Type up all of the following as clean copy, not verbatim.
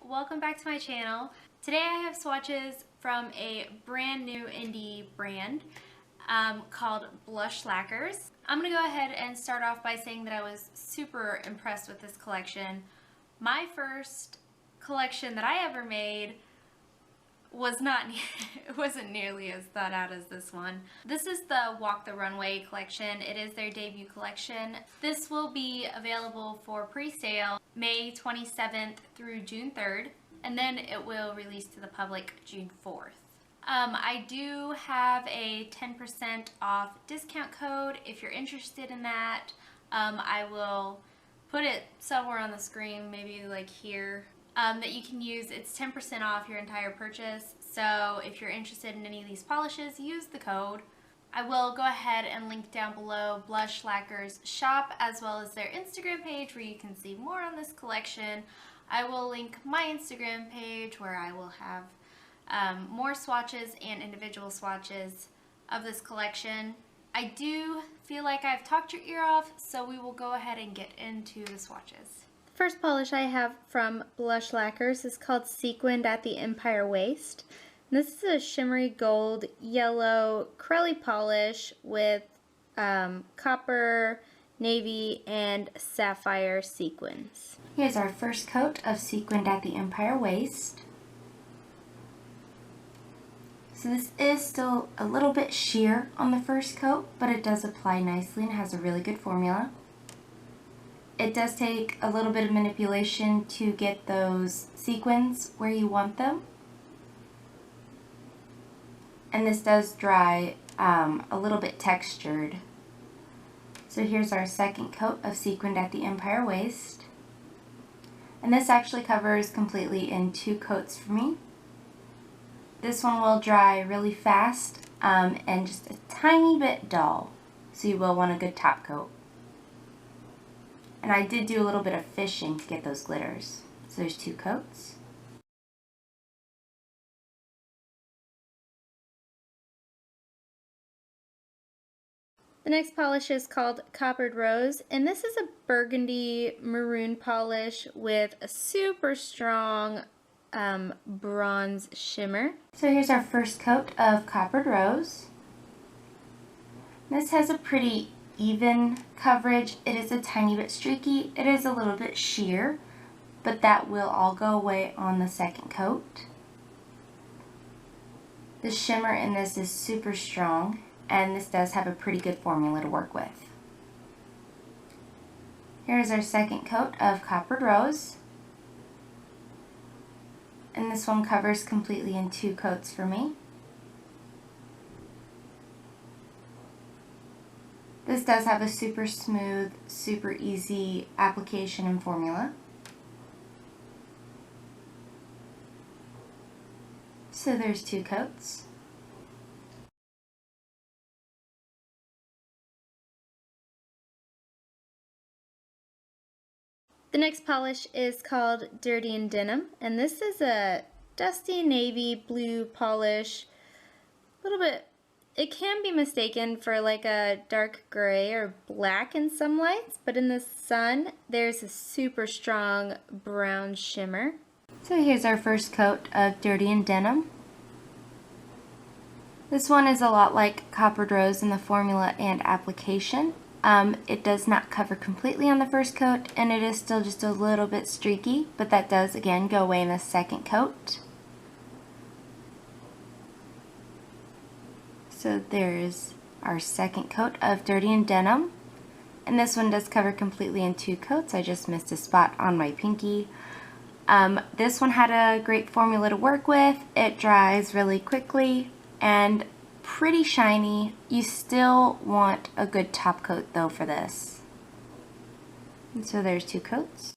welcome back to my channel. Today I have swatches from a brand new indie brand called Blush Lacquers. I'm gonna go ahead and start off by saying that I was super impressed with this collection. My first collection that I ever made wasn't nearly as thought out as this one. This is the Walk the Runway collection. It is their debut collection. This will be available for pre-sale May 27th through June 3rd, and then it will release to the public June 4th. I do have a 10% off discount code if you're interested in that. I will put it somewhere on the screen, maybe like here. That you can use. It's 10% off your entire purchase, so if you're interested in any of these polishes, use the code. I will go ahead and link down below Blush Lacquer's shop as well as their Instagram page where you can see more on this collection. I will link my Instagram page where I will have more swatches and individual swatches of this collection. I do feel like I've talked your ear off, so we will go ahead and get into the swatches. First polish I have from Blush Lacquers is called Sequined at the Empire Waist. And this is a shimmery gold yellow curly polish with copper, navy, and sapphire sequins. Here's our first coat of Sequined at the Empire Waist. So this is still a little bit sheer on the first coat, but it does apply nicely and has a really good formula. It does take a little bit of manipulation to get those sequins where you want them. And this does dry a little bit textured. So here's our second coat of Sequined at the Empire Waist. And this actually covers completely in 2 coats for me. This one will dry really fast and just a tiny bit dull. So you will want a good top coat. And I did do a little bit of fishing to get those glitters. So there's 2 coats. The next polish is called Pampered Rose, and this is a burgundy maroon polish with a super strong bronze shimmer. So here's our first coat of Pampered Rose. This has a pretty even coverage. It is a tiny bit streaky. It is a little bit sheer, but that will all go away on the second coat. The shimmer in this is super strong, and this does have a pretty good formula to work with. Here's our second coat of Pampered Rose, and this one covers completely in 2 coats for me. This does have a super smooth, super easy application and formula. So there's 2 coats. The next polish is called In Denim, and this is a dusty navy blue polish, a little bit. It can be mistaken for like a dark gray or black in some lights, but in the sun there's a super strong brown shimmer. So here's our first coat of In Denim. This one is a lot like Pampered Rose in the formula and application. It does not cover completely on the first coat, and it is still just a little bit streaky, but that does again go away in the second coat. So there's our second coat of In Denim, and this one does cover completely in 2 coats. I just missed a spot on my pinky. This one had a great formula to work with. It dries really quickly and pretty shiny. You still want a good top coat though for this. And so there's 2 coats.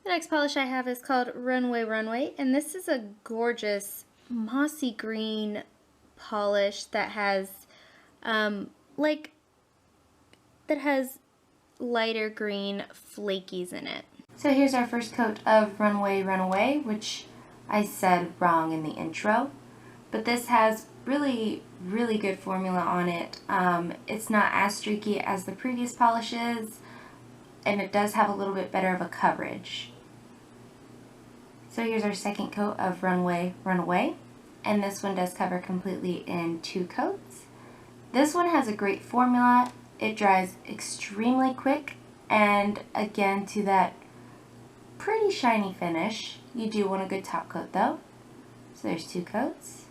The next polish I have is called Runway Runaway, and this is a gorgeous mossy green polish that has lighter green flakies in it. So here's our first coat of Runway Runaway, which I said wrong in the intro, but this has really, really good formula on it. It's not as streaky as the previous polishes, and it does have a little bit better of a coverage. So here's our second coat of Runway Runaway, and this one does cover completely in 2 coats. This one has a great formula. It dries extremely quick, and again, to that pretty shiny finish. You do want a good top coat though. So there's 2 coats.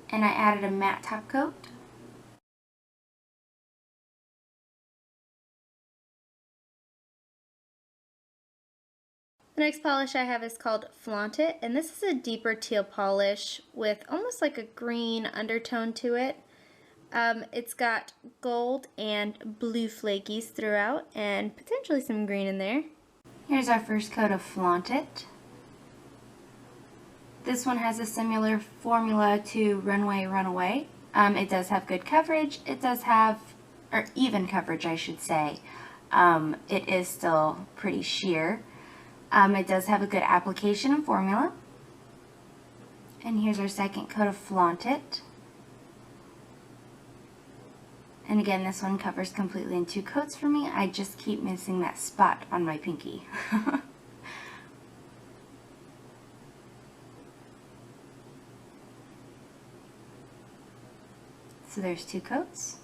And I added a matte top coat. The next polish I have is called Flaunt It, and this is a deeper teal polish with almost like a green undertone to it. It's got gold and blue flakies throughout, and potentially some green in there. Here's our first coat of Flaunt It. This one has a similar formula to Runway Runaway. It does have good coverage. It does have, or even coverage I should say. It is still pretty sheer. It does have a good application and formula. And here's our second coat of Flaunt It. And again, this one covers completely in 2 coats for me. I just keep missing that spot on my pinky. So there's 2 coats.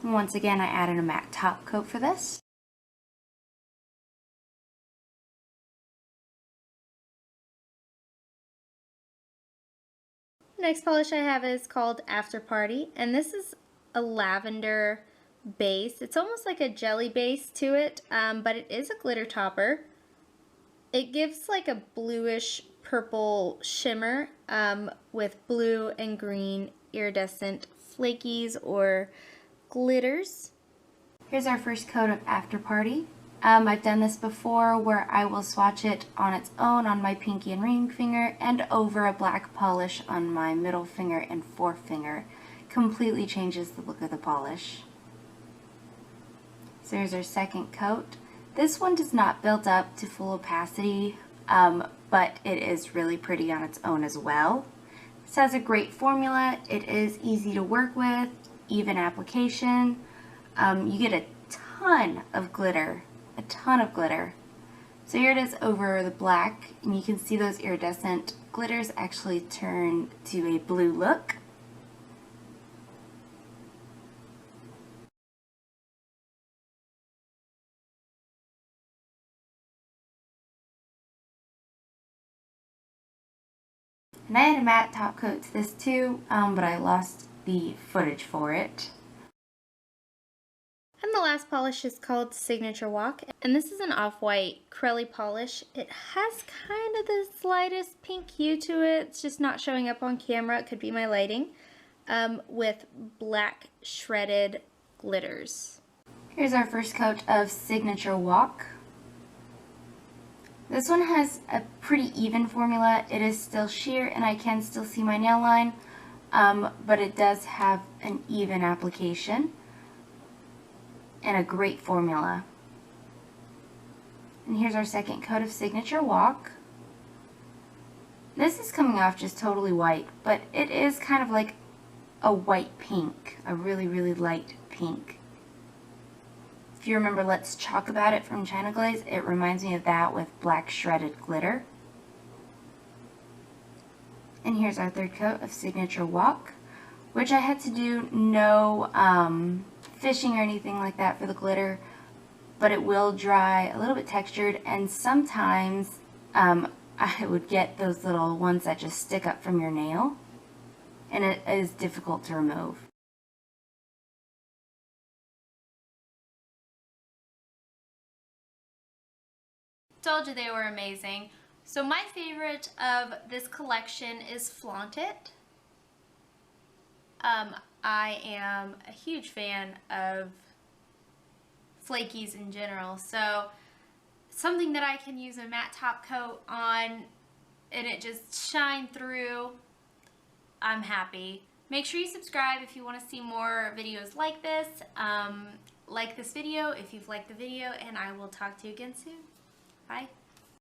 And once again, I added a matte top coat for this. The next polish I have is called After Party, and this is a lavender base. It's almost like a jelly base to it, but it is a glitter topper. It gives like a bluish purple shimmer with blue and green iridescent flakies or glitters. Here's our first coat of After Party. I've done this before where I will swatch it on its own on my pinky and ring finger and over a black polish on my middle finger and forefinger. Completely changes the look of the polish. So here's our second coat. This one does not build up to full opacity, but it is really pretty on its own as well. This has a great formula. It is easy to work with, even application. You get a ton of glitter. A ton of glitter. So here it is over the black, and you can see those iridescent glitters actually turn to a blue look. And I had a matte top coat to this too, but I lost the footage for it. And the last polish is called Signature Walk, and this is an off-white crelly polish. It has kind of the slightest pink hue to it. It's just not showing up on camera. It could be my lighting. With black shredded glitters. Here's our first coat of Signature Walk. This one has a pretty even formula. It is still sheer and I can still see my nail line, but it does have an even application and a great formula. And here's our second coat of Signature Walk. This is coming off just totally white, but it is kind of like a white pink, a really, really light pink. If you remember Let's Chalk About It from China Glaze, it reminds me of that with black shredded glitter. And here's our third coat of Signature Walk, which I had to do no fishing or anything like that for the glitter, but it will dry a little bit textured, and sometimes I would get those little ones that just stick up from your nail, and it is difficult to remove. Told you they were amazing. So my favorite of this collection is Flaunt It. I am a huge fan of flakies in general, so something that I can use a matte top coat on and it just shine through, I'm happy. Make sure you subscribe if you want to see more videos like this. Like this video if you've liked the video, and I will talk to you again soon. Bye.